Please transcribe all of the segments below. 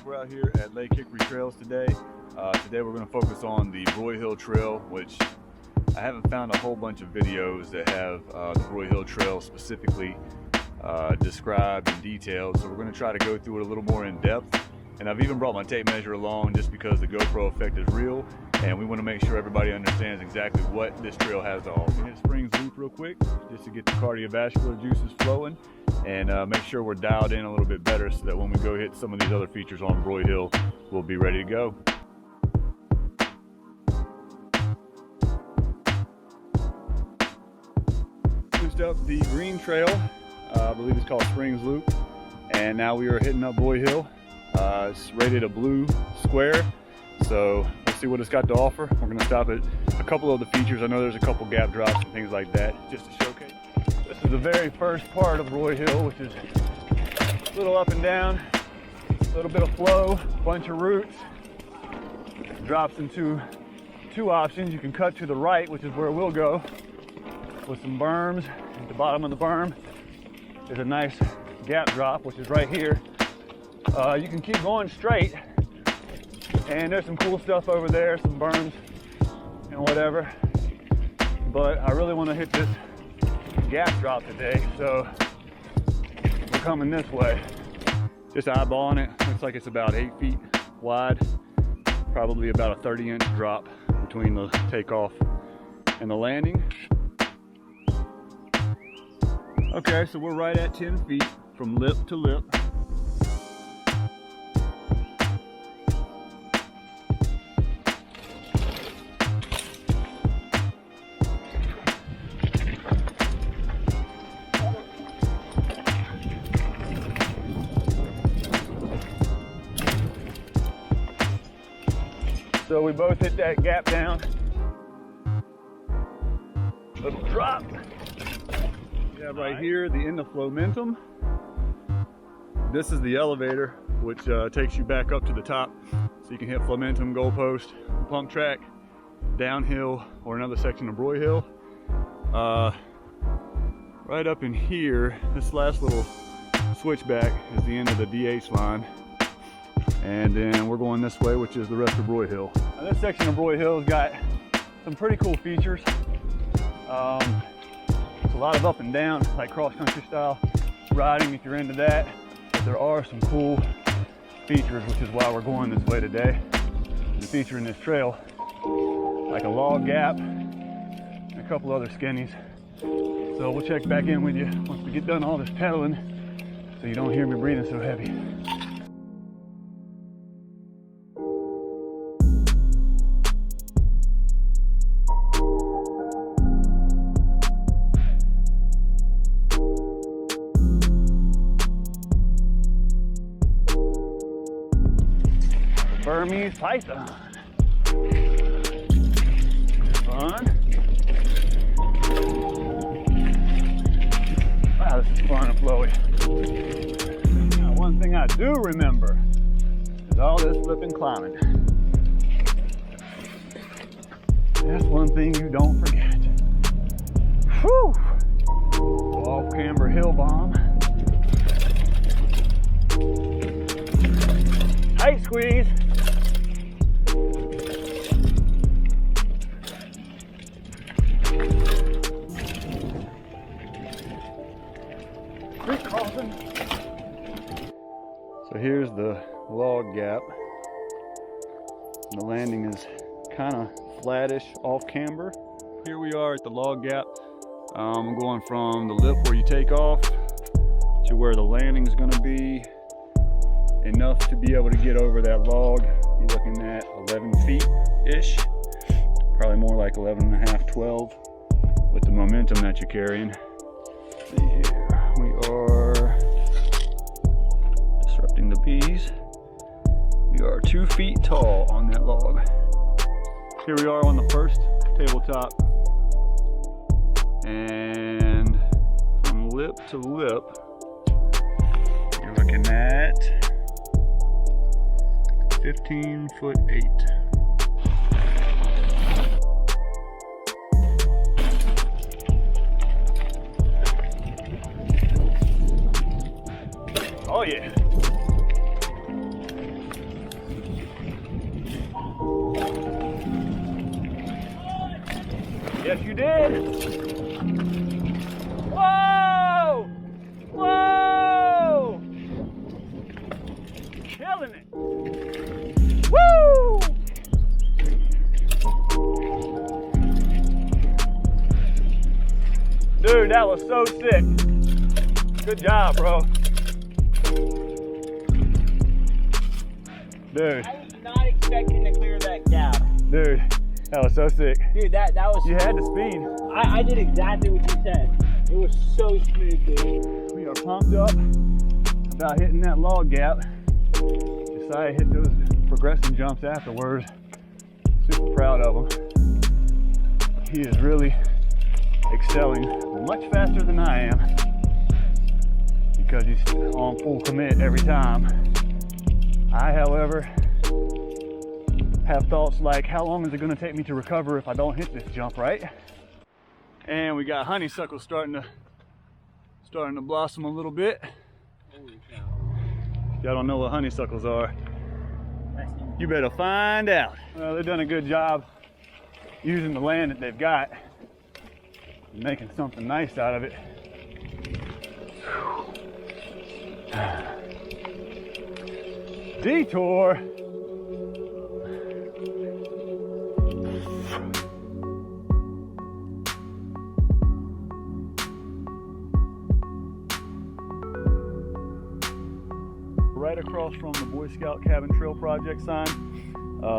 We're out here at Lake Hickory Trails today. Today we're going to focus on the Broyhill Trail, which I haven't found a whole bunch of videos that have the Broyhill Trail specifically described and detailed. So we're going to try to go through it a little more in depth. And I've even brought my tape measure along just because the GoPro effect is real. And we want to make sure everybody understands exactly what this trail has to offer. Hit Springs Loop real quick just to get the cardiovascular juices flowing and make sure we're dialed in a little bit better so that when we go hit some of these other features on Broyhill, we'll be ready to go. Used up the green trail, I believe it's called Springs Loop, and now we are hitting up Broyhill. It's rated a blue square, so let's see what it's got to offer. We're going to stop at a couple of the features. I know there's a couple gap drops and things like that, just to showcase. This is the very first part of Broyhill, which is a little up and down, a little bit of flow, bunch of roots. Drops into two options. You can cut to the right, which is where we'll go, with some berms. At the bottom of the berm is a nice gap drop, which is right here. You can keep going straight, and there's some cool stuff over there, some berms and whatever, but I really want to hit this gap drop today, so we're coming this way. Just eyeballing it, looks like it's about 8 feet wide, probably about a 30-inch drop between the takeoff and the landing. Okay, so we're right at 10 feet from lip to lip. So we both hit that gap down. Little drop. We have right here the end of Flowmentum. This is the elevator, which takes you back up to the top. So you can hit Flowmentum, goalpost, pump track, downhill, or another section of Broyhill. Right up in here, this last little switchback is the end of the DH line. And then we're going this way, which is the rest of Broyhill. Now this section of Broyhill has got some pretty cool features. It's a lot of up and down, like cross-country style riding if you're into that. But there are some cool features, which is why we're going this way today. The feature in this trail, like a log gap and a couple other skinnies. So we'll check back in with you once we get done all this pedaling, so you don't hear me breathing so heavy. Burmese python. Fun. Wow, this is fun and flowy. Now, one thing I do remember is all this flipping climbing. That's one thing you don't forget. Whew! Off Camber Hill bomb. Tight squeeze. So here's the log gap. The landing is kind of flattish off camber. Here we are at the log gap. I'm going from the lip where you take off to where the landing is going to be. Enough to be able to get over that log. You're looking at 11 feet-ish. Probably more like 11 and a half, 12 with the momentum that you're carrying. Let's see here. We are disrupting the bees. We are 2 feet tall on that log. Here we are on the first tabletop. And from lip to lip, you're looking at 15'8". Oh yeah. Dude, that was so sick. Good job, bro. Dude. I was not expecting to clear that gap. Dude, that was so sick. Dude, that was... You had the speed. I did exactly what you said. It was so smooth, dude. We are pumped up about hitting that log gap. Decided to hit those progression jumps afterwards. Super proud of him. He is really excelling much faster than I am because he's on full commit every time. I, however, have thoughts like, how long is it going to take me to recover if I don't hit this jump right? And we got honeysuckles starting to blossom a little bit. Y'all don't know what honeysuckles are. You better find out. Well, they've done a good job using the land that they've got and making something nice out of it. Detour. Right across from the Boy Scout Cabin Trail Project sign,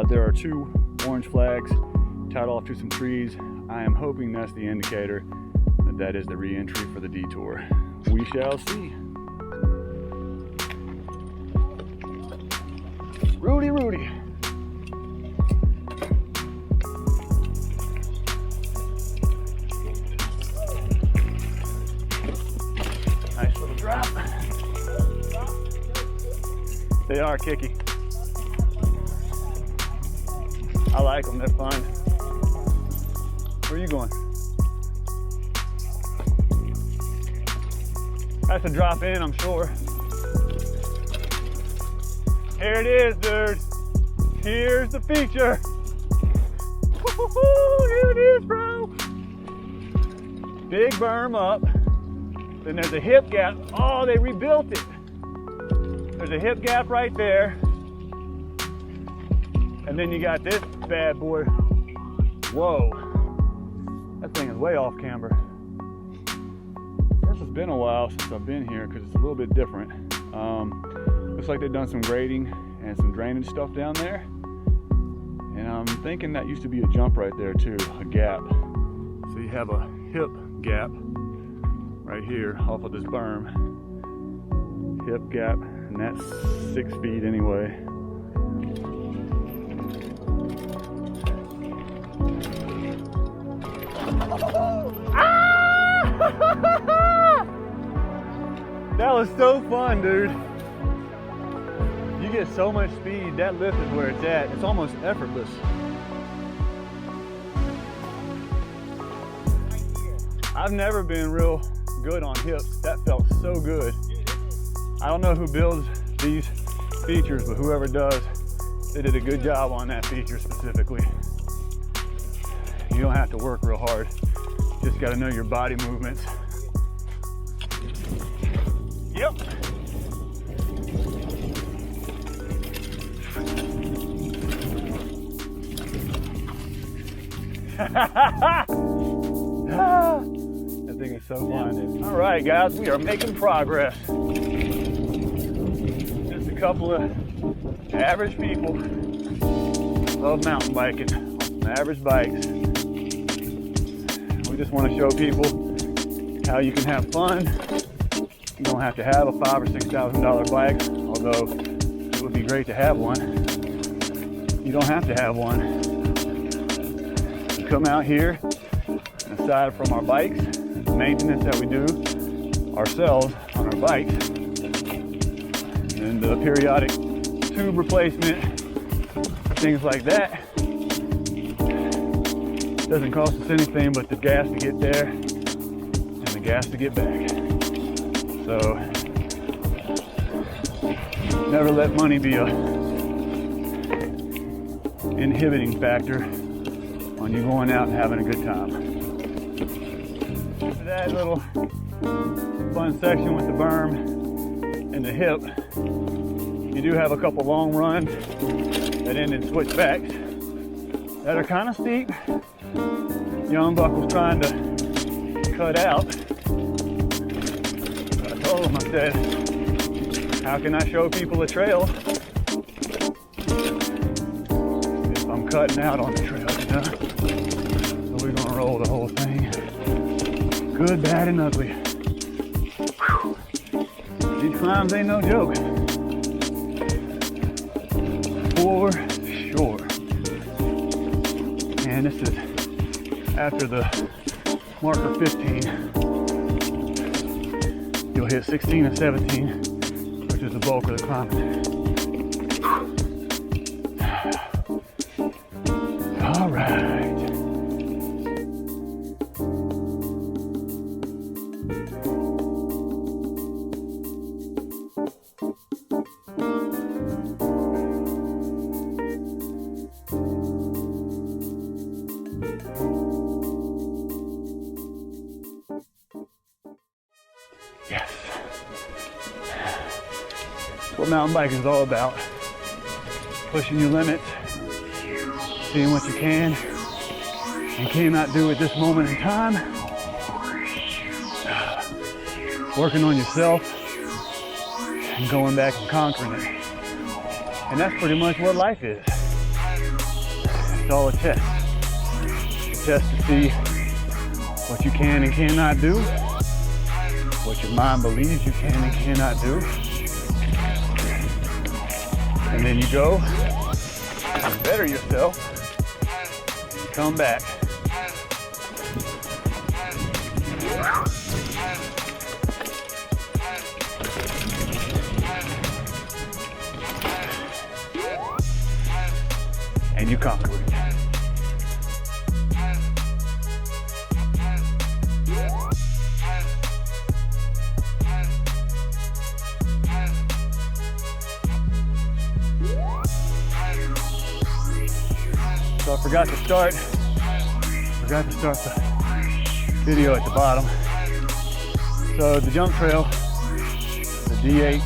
there are 2 orange flags tied off to some trees. I am hoping that's the indicator that that is the re-entry for the detour. We shall see. Rudy. Nice little drop. They are kicky. I like them, they're fun. Where are you going? That's a drop in, I'm sure. Here it is, dude. Here's the feature. Woo-hoo-hoo, here it is, bro. Big berm up. Then there's a hip gap. Oh, they rebuilt it. There's a hip gap right there. And then you got this bad boy. Whoa. That thing is way off camber. It's been a while since I've been here because it's a little bit different. Looks like they've done some grading and some drainage stuff down there. And I'm thinking that used to be a jump right there too, a gap. So you have a hip gap right here off of this berm. Hip gap, and that's 6 feet anyway. That was so fun, dude. You get so much speed, that lift is where it's at. It's almost effortless. I've never been real good on hips. That felt so good. I don't know who builds these features, but whoever does, they did a good job on that feature specifically. You don't have to work real hard. Just got to know your body movements. Yep. That thing is so fun. All right, guys, we are making progress. Just a couple of average people love mountain biking on average bikes. We just want to show people how you can have fun. You don't have to have a $5,000 or $6,000 bike, although it would be great to have one. You don't have to have one. You come out here, and aside from our bikes, the maintenance that we do ourselves on our bikes, and the periodic tube replacement, things like that, doesn't cost us anything but the gas to get there and the gas to get back. So never let money be a inhibiting factor on you going out and having a good time. After that little fun section with the berm and the hip, you do have a couple long runs that end in switchbacks that are kind of steep. Young buck was trying to cut out. told him, I said, how can I show people a trail if I'm cutting out on the trail, you know? So we're gonna roll the whole thing. Good, bad, and ugly. Whew. These climbs ain't no joke. For sure. And this is after the marker 15. You'll hit 16 and 17, which is the bulk of the climbing. All right. Yes. That's what mountain biking is all about. Pushing your limits, seeing what you can and cannot do at this moment in time. Working on yourself and going back and conquering it. And that's pretty much what life is. It's all a test. A test to see what you can and cannot do, what your mind believes you can and cannot do. And then you go and better yourself, and come back. And you conquer it. So I forgot to start the video at the bottom. So the jump trail, the DH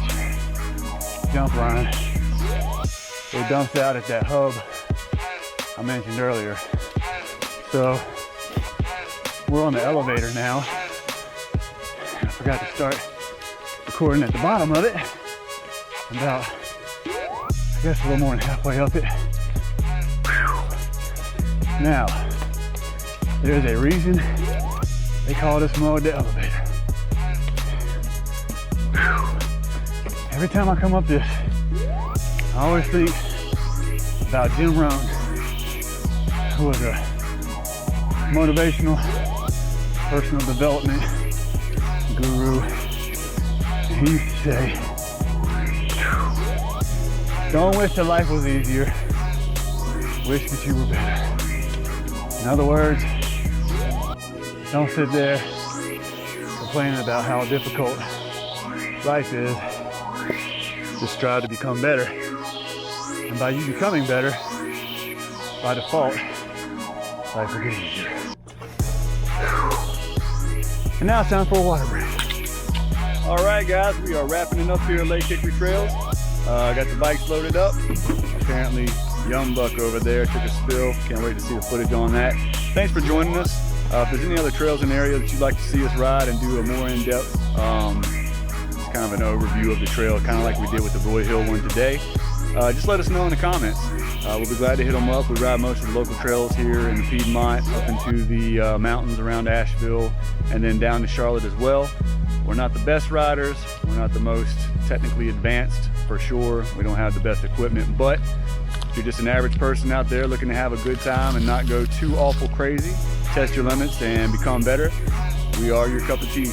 jump line, it dumps out at that hub I mentioned earlier. So we're on the elevator now. I forgot to start recording at the bottom of it. About, I guess, a little more than halfway up it. Now, there's a reason they call this mode the elevator. Every time I come up this, I always think about Jim Rohn, who was a motivational personal development guru. And he used to say, don't wish that life was easier, wish that you were better. In other words, don't sit there complaining about how difficult life is. Just strive to become better. And by you becoming better, by default, life will get easier. And now it's time for a water break. All right, guys, we are wrapping it up here at Lake Hickory Trails. Got the bikes loaded up. Apparently, Young Buck over there took a spill. Can't wait to see the footage on that. Thanks for joining us. If there's any other trails in the area that you'd like to see us ride and do a more in-depth, it's kind of an overview of the trail, kind of like we did with the Boy Hill one today, just let us know in the comments. We'll be glad to hit them up. We ride most of the local trails here in the Piedmont, up into the mountains around Asheville, and then down to Charlotte as well. We're not the best riders. We're not the most technically advanced, for sure. We don't have the best equipment, but if you're just an average person out there looking to have a good time and not go too awful crazy, test your limits and become better, we are your cup of tea.